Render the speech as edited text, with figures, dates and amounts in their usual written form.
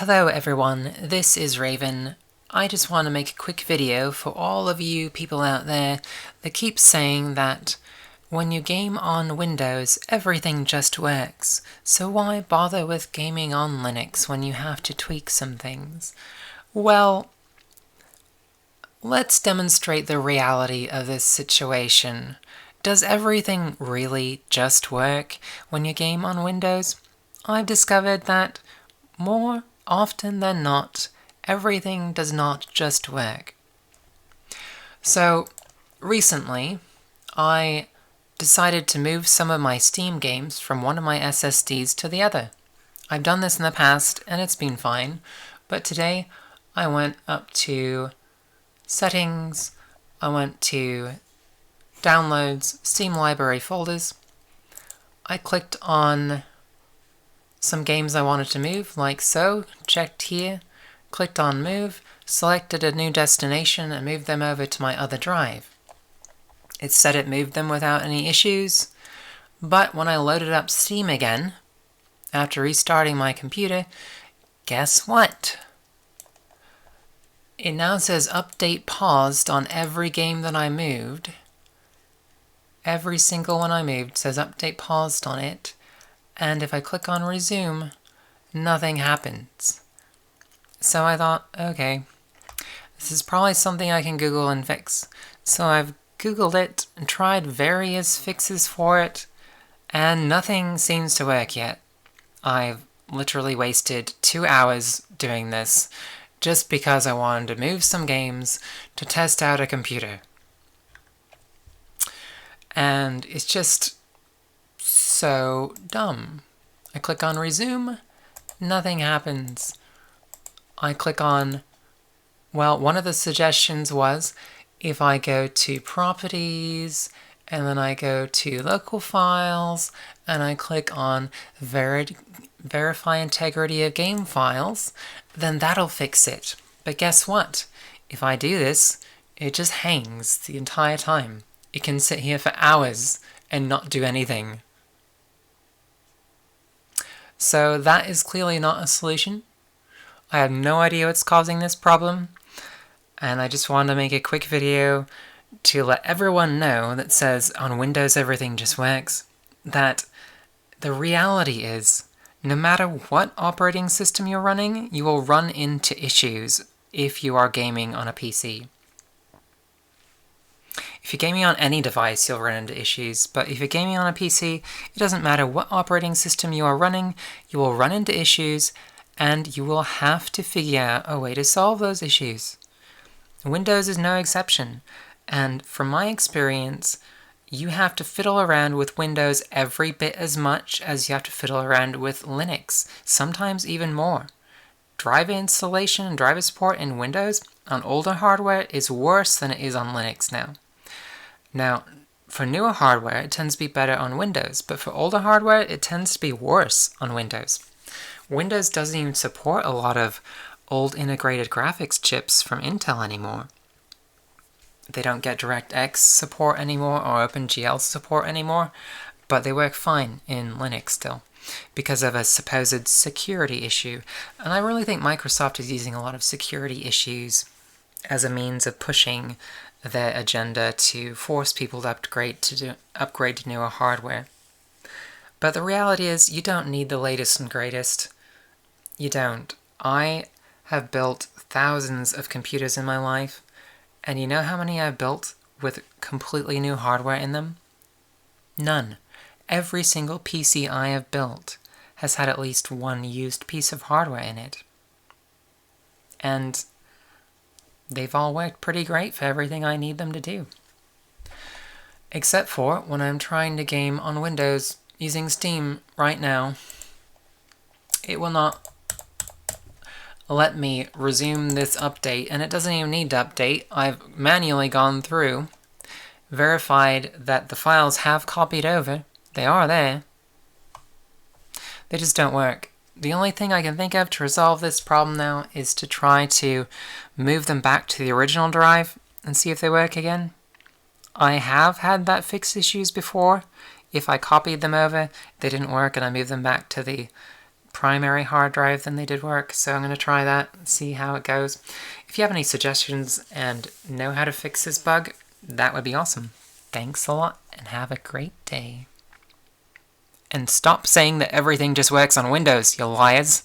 Hello everyone, this is Raven. I just want to make a quick video for all of you people out there that keep saying that when you game on Windows, everything just works. So why bother with gaming on Linux when you have to tweak some things? Well, let's demonstrate the reality of this situation. Does everything really just work when you game on Windows? I've discovered that more often than not, everything does not just work. So, recently, I decided to move some of my Steam games from one of my SSDs to the other. I've done this in the past, and it's been fine, but today I went up to Settings, I went to Downloads, Steam Library Folders, I clicked on some games I wanted to move, like so, checked here, clicked on move, selected a new destination and moved them over to my other drive. It said it moved them without any issues, but when I loaded up Steam again, after restarting my computer, guess what? It now says update paused on every game that I moved. Every single one I moved says update paused on it. And if I click on resume, nothing happens. So I thought, okay, this is probably something I can Google and fix. So I've Googled it and tried various fixes for it, and nothing seems to work yet. I've literally wasted 2 hours doing this just because I wanted to move some games to test out a computer. And it's just so dumb. I click on resume, nothing happens. I click on, well, one of the suggestions was if I go to properties and then I go to local files and I click on verify integrity of game files, then that'll fix it. But guess what? If I do this, it just hangs the entire time. It can sit here for hours and not do anything. So that is clearly not a solution. I have no idea what's causing this problem, and I just wanted to make a quick video to let everyone know that says on Windows everything just works, that the reality is no matter what operating system you're running, you will run into issues if you are gaming on a PC. If you're gaming on any device, you'll run into issues, but if you're gaming on a PC, it doesn't matter what operating system you are running, you will run into issues, and you will have to figure out a way to solve those issues. Windows is no exception, and from my experience, you have to fiddle around with Windows every bit as much as you have to fiddle around with Linux, sometimes even more. Driver installation and driver support in Windows on older hardware is worse than it is on Linux now. Now, for newer hardware, it tends to be better on Windows, but for older hardware, it tends to be worse on Windows. Windows doesn't even support a lot of old integrated graphics chips from Intel anymore. They don't get DirectX support anymore or OpenGL support anymore, but they work fine in Linux still because of a supposed security issue. And I really think Microsoft is using a lot of security issues as a means of pushing their agenda to force people to upgrade to newer hardware. But the reality is, you don't need the latest and greatest. You don't. I have built thousands of computers in my life, and you know how many I've built with completely new hardware in them? None. Every single PC I have built has had at least one used piece of hardware in it. And they've all worked pretty great for everything I need them to do. Except for when I'm trying to game on Windows using Steam right now, it will not let me resume this update, and it doesn't even need to update. I've manually gone through, verified that the files have copied over. They are there. They just don't work. The only thing I can think of to resolve this problem now is to try to move them back to the original drive and see if they work again. I have had that fix issues before. If I copied them over, they didn't work and I moved them back to the primary hard drive, then they did work. So I'm going to try that and see how it goes. If you have any suggestions and know how to fix this bug, that would be awesome. Thanks a lot and have a great day. And stop saying that everything just works on Windows, you liars.